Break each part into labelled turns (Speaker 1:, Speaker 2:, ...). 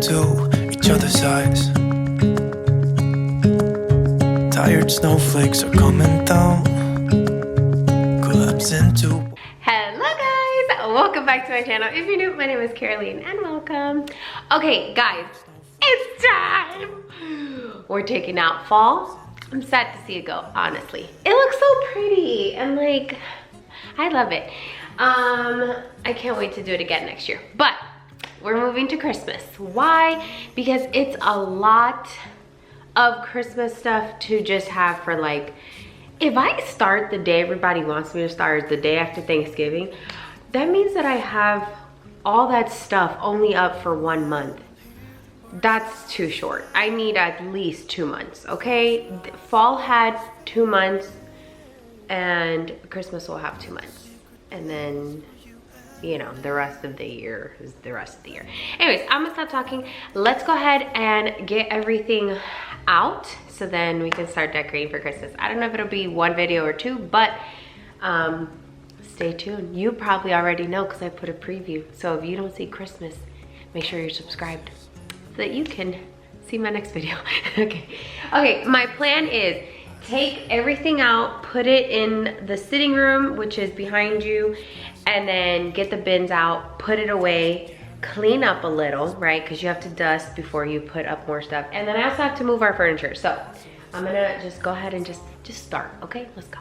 Speaker 1: into each other's eyes. Tired snowflakes are coming down, collapse into.
Speaker 2: Hello guys, welcome back to my channel. If you're new, my name is Caroline and welcome. Okay guys, it's time. We're taking out fall. I'm sad to see it go, honestly. It looks so pretty and like, I love it. I can't wait to do it again next year. But we're moving to Christmas. Why? Because it's a lot of Christmas stuff to just have for like, if I start the day everybody wants me to start, the day after Thanksgiving, that means that I have all that stuff only up for 1 month. That's too short. I need at least 2 months, okay? Fall had 2 months and Christmas will have 2 months. And then, you know, the rest of the year is the rest of the year. Anyways, I'm gonna stop talking. Let's go ahead and get everything out so then we can start decorating for Christmas. I don't know if it'll be 1 video or 2, but stay tuned. You probably already know because I put a preview. So if you don't see Christmas, make sure you're subscribed so that you can see my next video. Okay, my plan is take everything out, put it in the sitting room, which is behind you, and then get the bins out, put it away, clean up a little, right? Because you have to dust before you put up more stuff. And then I also have to move our furniture. So I'm gonna just go ahead and just start, okay? Let's go.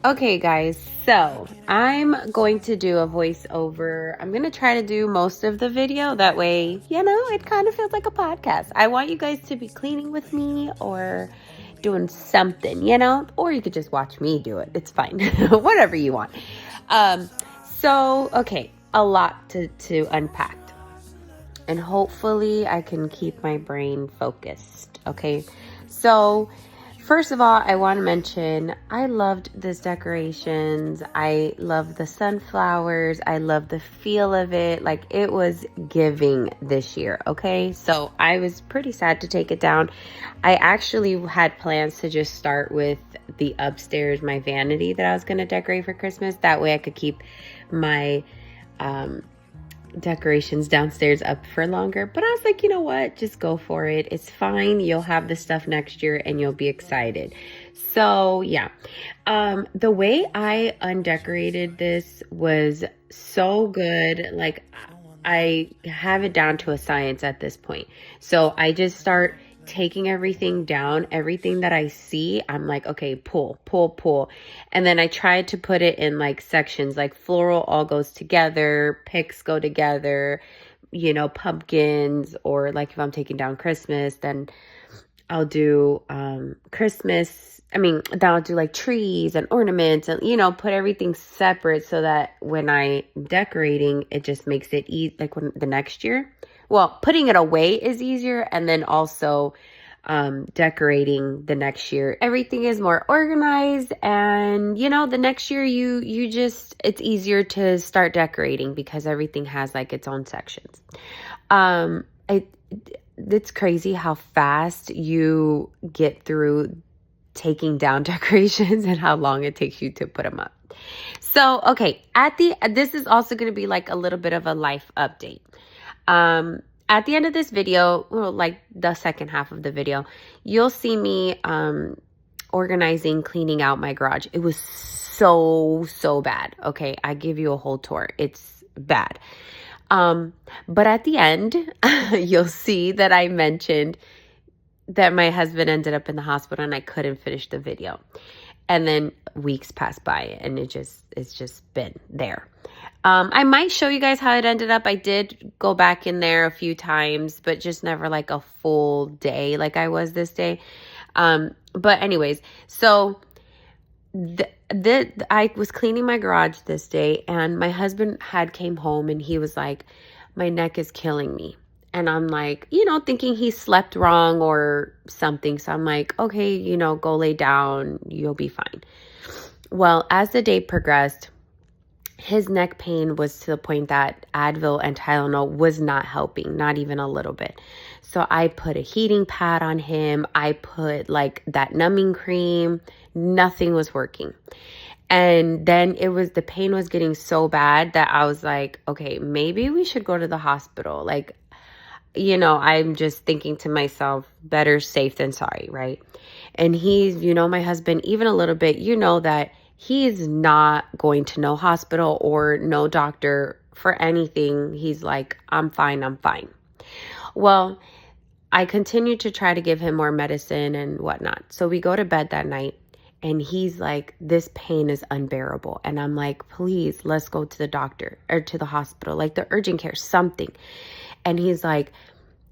Speaker 2: Okay guys, so I'm going to do a voiceover. I'm gonna try to do most of the video. That way, you know, it kind of feels like a podcast. I want you guys to be cleaning with me or doing something, you know, or you could just watch me do it. It's fine. Whatever you want. So, okay, a lot to unpack. And hopefully I can keep my brain focused, okay? So, first of all, I want to mention, I loved this decorations. I love the sunflowers. I love the feel of it. Like, it was giving this year, okay? So, I was pretty sad to take it down. I actually had plans to just start with the upstairs, my vanity that I was going to decorate for Christmas. That way I could keep my decorations downstairs up for longer, but I was like, you know what, just go for it. It's fine. You'll have the stuff next year and you'll be excited. So yeah, the way I undecorated this was so good. Like, I have it down to a science at this point. So I just start taking everything down, everything that I see, I'm like, okay, pull. And then I tried to put it in like sections, like floral all goes together, picks go together, you know, pumpkins, or like if I'm taking down Christmas, then I'll do Christmas. Then I'll do like trees and ornaments and, you know, put everything separate so that when I'm decorating, it just makes it easy, like when the next year. Well, putting it away is easier, and then also decorating the next year. Everything is more organized, and you know, the next year you just, it's easier to start decorating because everything has like its own sections. It's crazy how fast you get through taking down decorations and how long it takes you to put them up. So, okay, this is also going to be like a little bit of a life update. At the end of this video, well, like the second half of the video, you'll see me organizing, cleaning out my garage. It was so bad. Okay, I give you a whole tour. It's bad. But at the end, you'll see that I mentioned that my husband ended up in the hospital and I couldn't finish the video. And then weeks passed by and it's just been there. I might show you guys how it ended up. I did go back in there a few times, but just never like a full day like I was this day. But anyways, so I was cleaning my garage this day and my husband came home and he was like, my neck is killing me. And I'm like, you know, thinking he slept wrong or something. So I'm like, okay, you know, go lay down. You'll be fine. Well, as the day progressed, his neck pain was to the point that Advil and Tylenol was not helping, not even a little bit. So I put a heating pad on him. I put like that numbing cream. Nothing was working. And then the pain was getting so bad that I was like, okay, maybe we should go to the hospital. Like, I'm just thinking to myself, better safe than sorry, right? And he's, my husband, even a little bit, that he's not going to no hospital or no doctor for anything. He's like, I'm fine, I'm fine. Well, I continue to try to give him more medicine and whatnot. So we go to bed that night and he's like, this pain is unbearable. And I'm like, please, let's go to the doctor or to the hospital, like the urgent care, something. And he's like,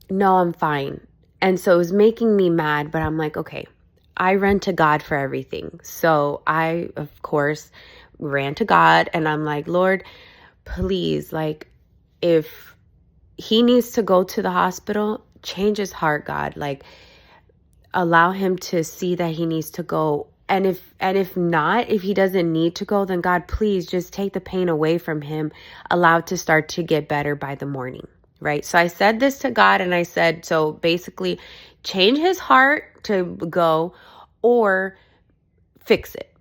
Speaker 2: no, I'm fine. And so it was making me mad, but I'm like, okay, I run to God for everything. So I, of course, ran to God and I'm like, Lord, please, like, if he needs to go to the hospital, change his heart, God. Like, allow him to see that he needs to go. And if not, if he doesn't need to go, then God, please just take the pain away from him. Allow it to start to get better by the morning, right? So I said this to God and I said, so basically change his heart to go or fix it.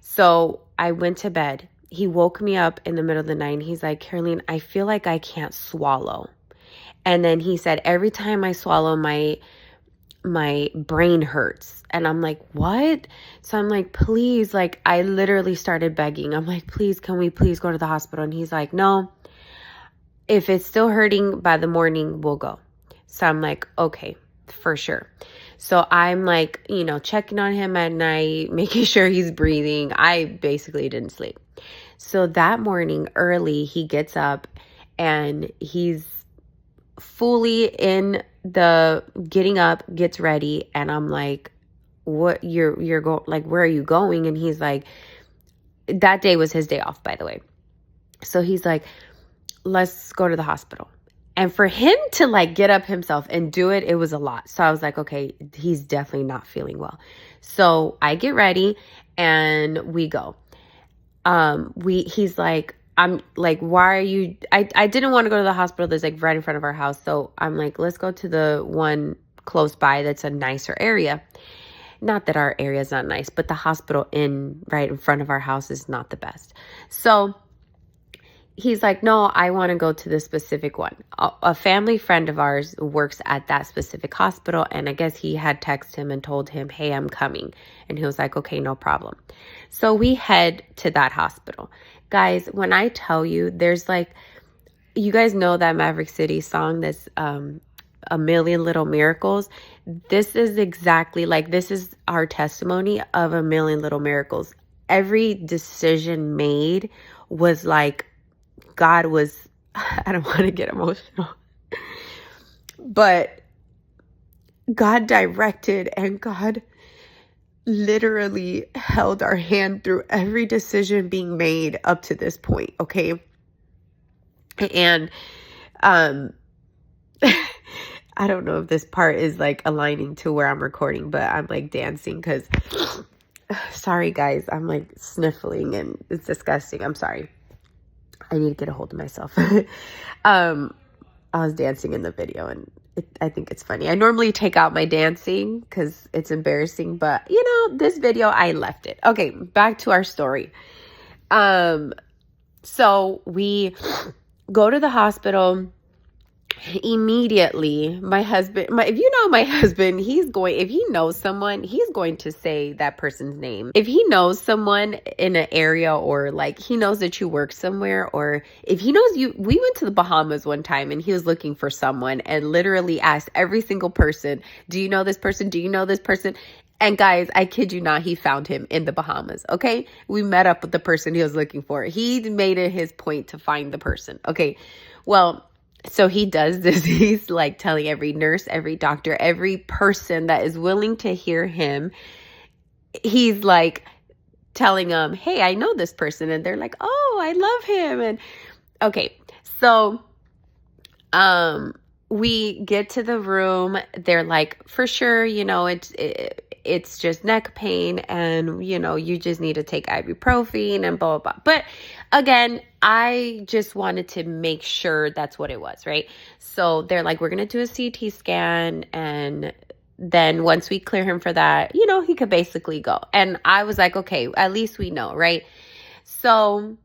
Speaker 2: So I went to bed. He woke me up in the middle of the night and he's like, Caroline, I feel like I can't swallow. And then he said, every time I swallow, my brain hurts. And I'm like, what? So I'm like, please, like, I literally started begging. I'm like, please, can we please go to the hospital? And he's like, no, if it's still hurting by the morning, we'll go. So I'm like, okay, for sure. So I'm like, checking on him at night, making sure he's breathing. I basically didn't sleep. So that morning early, he gets up and he's fully in the getting up, gets ready. And I'm like, what, you're going, like, where are you going? And he's like, that day was his day off, by the way. So he's like, let's go to the hospital. And for him to like get up himself and do it, it was a lot. So I was like, okay, he's definitely not feeling well. So I get ready and we go. He's like, I'm like, why are you, I didn't want to go to the hospital that's like right in front of our house. So I'm like, let's go to the one close by that's a nicer area. Not that our area is not nice, but the hospital right in front of our house is not the best. So he's like, no, I want to go to the specific one. A family friend of ours works at that specific hospital. And I guess he had texted him and told him, hey, I'm coming. And he was like, okay, no problem. So we head to that hospital. Guys, when I tell you, there's like, you guys know that Maverick City song that's A Million Little Miracles. This is exactly like, this is our testimony of A Million Little Miracles. Every decision made was like, God was, I don't want to get emotional, but God directed and God literally held our hand through every decision being made up to this point. Okay. And, I don't know if this part is like aligning to where I'm recording, but I'm like dancing because, sorry guys, I'm like sniffling and it's disgusting. I'm sorry. I need to get a hold of myself. I was dancing in the video and I think it's funny. I normally take out my dancing because it's embarrassing, but this video, I left it. Okay, back to our story. So we go to the hospital. Immediately, my husband, if you know my husband, if he knows someone, he's going to say that person's name. If he knows someone in an area or like he knows that you work somewhere, or if he knows you, we went to the Bahamas one time and he was looking for someone and literally asked every single person, do you know this person? Do you know this person? And guys, I kid you not, he found him in the Bahamas, okay? We met up with the person he was looking for. He made it his point to find the person, okay? Well, so he does this. He's like telling every nurse, every doctor, every person that is willing to hear him. He's like telling them, hey, I know this person. And they're like, oh, I love him. And okay, so we get to the room. They're like, for sure, it's just neck pain and, you just need to take ibuprofen and blah, blah, blah. But again, I just wanted to make sure that's what it was, right? So they're like, we're going to do a CT scan. And then once we clear him for that, he could basically go. And I was like, okay, at least we know, right? So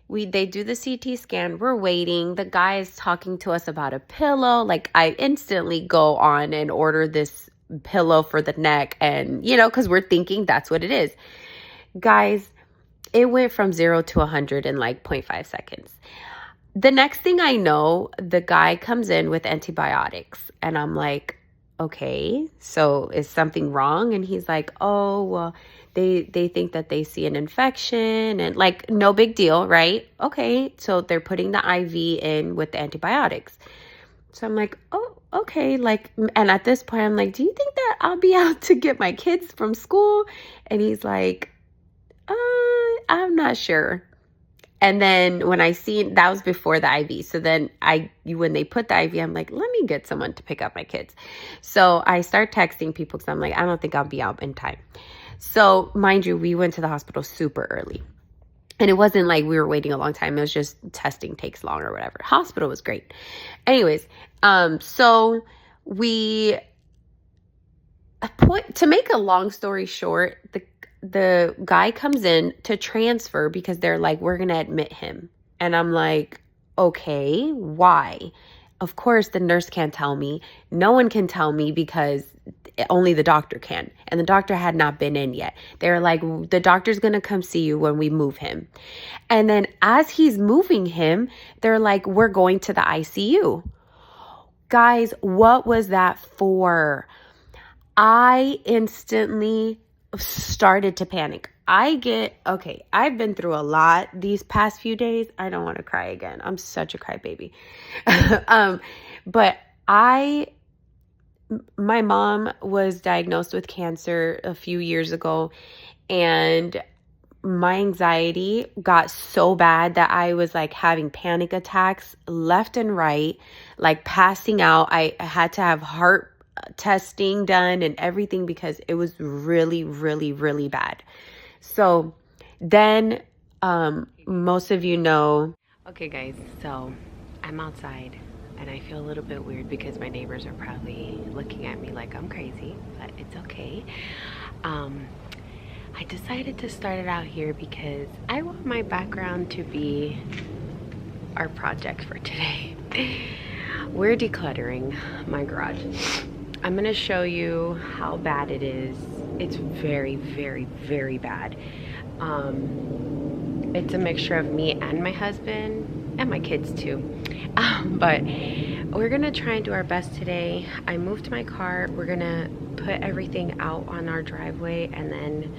Speaker 2: They do the CT scan. We're waiting. The guy is talking to us about a pillow. Like, I instantly go on and order this pillow for the neck, and because we're thinking that's what it is. Guys, it went from 0 to 100 in like 0.5 seconds. The next thing I know, the guy comes in with antibiotics, and I'm like, okay, so is something wrong? And he's like, oh, well, they think that they see an infection, and like, no big deal, right? Okay, so they're putting the IV in with the antibiotics. So I'm like, oh, okay. Like, and at this point, I'm like, do you think that I'll be out to get my kids from school? And he's like, I'm not sure. And then when I seen, that was before the IV. So then when they put the IV, I'm like, let me get someone to pick up my kids. So I start texting people because I'm like, I don't think I'll be out in time. So mind you, we went to the hospital super early. And it wasn't like we were waiting a long time. It was just testing takes long or whatever. Hospital was great. Anyways, so to make a long story short, the guy comes in to transfer because they're like, we're going to admit him. And I'm like, okay, why? Of course, the nurse can't tell me. No one can tell me because only the doctor can. And the doctor had not been in yet. They're like, the doctor's going to come see you when we move him. And then as he's moving him, they're like, we're going to the ICU. Guys, what was that for? I instantly started to panic. I've been through a lot these past few days. I don't want to cry again. I'm such a crybaby. But my mom was diagnosed with cancer a few years ago, and my anxiety got so bad that I was like having panic attacks left and right, like passing out. I had to have heart testing done and everything because it was really, really, really bad. So then most of you know. Okay, guys, so I'm outside and I feel a little bit weird because my neighbors are probably looking at me like I'm crazy, but it's okay. I decided to start it out here because I want my background to be our project for today. We're decluttering my garage. I'm gonna show you how bad it is. It's very, very, very bad. It's a mixture of me and my husband and my kids too. But we're gonna try and do our best today. I moved my car. We're gonna put everything out on our driveway and then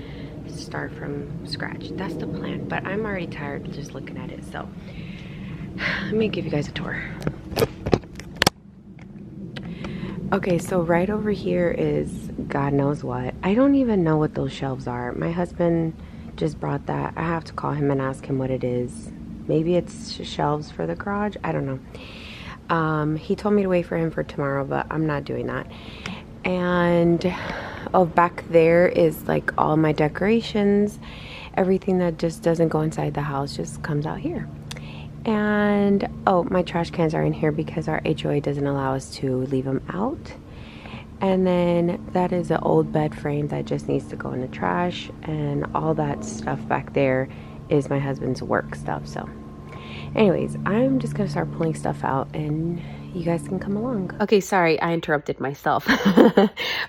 Speaker 2: start from scratch. That's the plan, but I'm already tired just looking at it. So let me give you guys a tour. Okay, so right over here is God knows what. I don't even know what those shelves are. My husband just brought that. I have to call him and ask him what it is. Maybe it's shelves for the garage. I don't know. He told me to wait for him for tomorrow, but I'm not doing that. And back there is like all my decorations. Everything that just doesn't go inside the house just comes out here. And my trash cans are in here because our HOA doesn't allow us to leave them out. And then that is an old bed frame that just needs to go in the trash, and all that stuff back there is my husband's work stuff. So anyways, I'm just gonna start pulling stuff out and you guys can come along. Okay, sorry, I interrupted myself.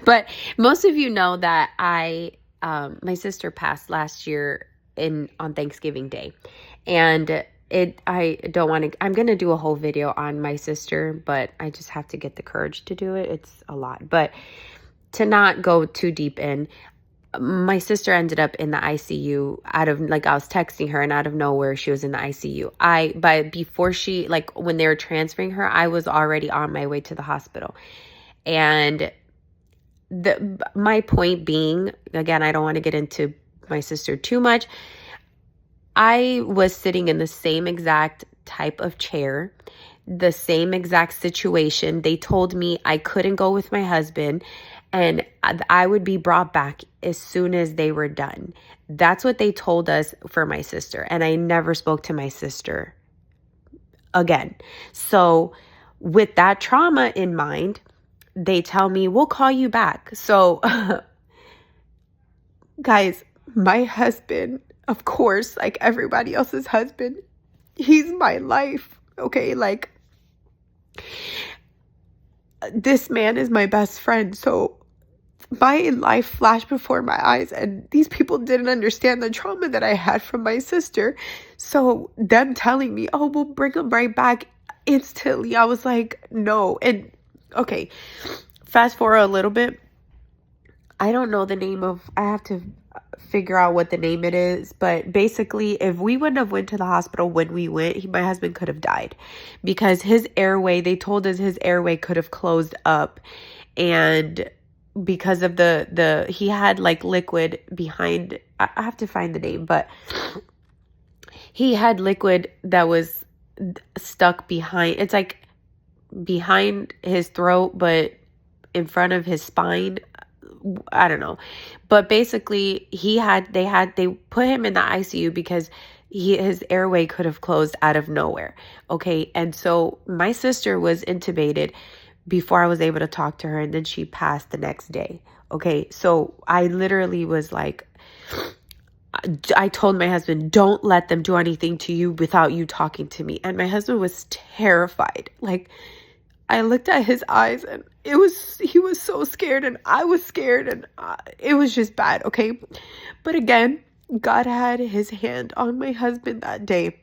Speaker 2: But most of you know that my sister passed last year on Thanksgiving Day, and I'm going to do a whole video on my sister, but I just have to get the courage to do it. It's a lot, but to not go too deep in, my sister ended up in the ICU I was texting her and out of nowhere, she was in the ICU. But before when they were transferring her, I was already on my way to the hospital. And my point being, again, I don't want to get into my sister too much. I was sitting in the same exact type of chair, the same exact situation. They told me I couldn't go with my husband and I would be brought back as soon as they were done. That's what they told us for my sister. And I never spoke to my sister again. So with that trauma in mind, they tell me, we'll call you back. So guys, my husband, of course, like everybody else's husband,
Speaker 3: he's my life. Okay, like, this man is my best friend. So my life flashed before my eyes, and these people didn't understand the trauma that I had from my sister. So them telling me, oh, we'll bring him right back, instantly I was like, no. And okay, fast forward a little bit. I don't know the name of, I have to figure out what the name it is, but basically, if we wouldn't have went to the hospital when we went, my husband could have died, because his airway, they told us his airway could have closed up, and because of the he had like liquid behind, I have to find the name, but he had liquid that was stuck behind, it's like behind his throat but in front of his spine. I don't know, but basically they put him in the ICU because his airway could have closed out of nowhere. Okay, and so my sister was intubated before I was able to talk to her, and then she passed the next day. Okay, so I literally was like, I told my husband, don't let them do anything to you without you talking to me. And my husband was terrified. Like, I looked at his eyes, and he was so scared, and I was scared, and it was just bad. Okay, but again, God had his hand on my husband that day,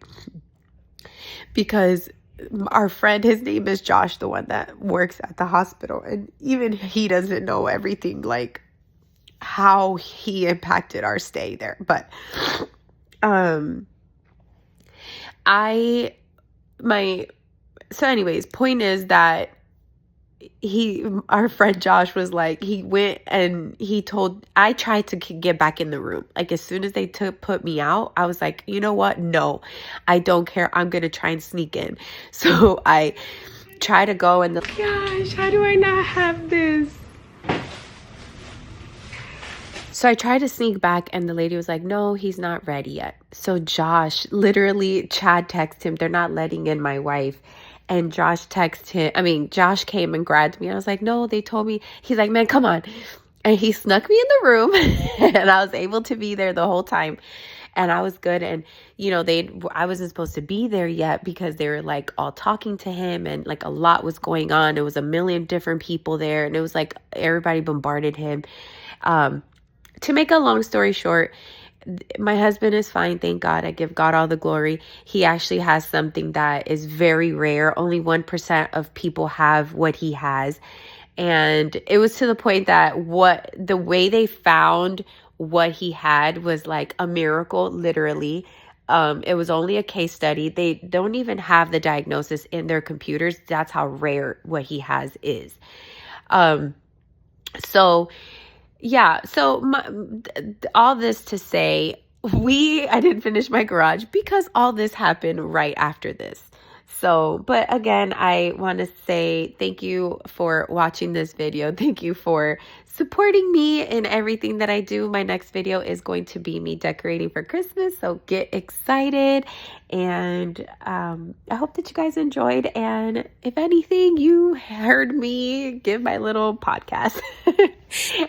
Speaker 3: because our friend, his name is Josh, the one that works at the hospital, and even he doesn't know everything, like how he impacted our stay there. But so anyways, point is that our friend Josh was like, he went and I tried to get back in the room. Like, as soon as they put me out, I was like, you know what? No, I don't care. I'm going to try and sneak in. So I try to go, and gosh, how do I not have this? So I tried to sneak back, and the lady was like, no, he's not ready yet. So Josh, literally, Chad texted him, they're not letting in my wife. And Josh came and grabbed me. I was like, no, they told me. He's like, man, come on. And he snuck me in the room, and I was able to be there the whole time. And I was good. And, I wasn't supposed to be there yet, because they were like all talking to him, and like a lot was going on. It was a million different people there, and it was like everybody bombarded him. To make a long story short, my husband is fine. Thank God. I give God all the glory. He actually has something that is very rare. Only 1% of people have what he has. And it was to the point that the way they found what he had was like a miracle, literally. It was only a case study. They don't even have the diagnosis in their computers. That's how rare what he has is. All this to say, I didn't finish my garage because all this happened right after this. So, but again, I want to say thank you for watching this video. Thank you for supporting me in everything that I do. My next video is going to be me decorating for Christmas, so get excited. And I hope that you guys enjoyed. And if anything, you heard me give my little podcast.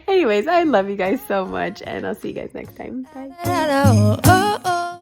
Speaker 3: Anyways, I love you guys so much, and I'll see you guys next time. Bye.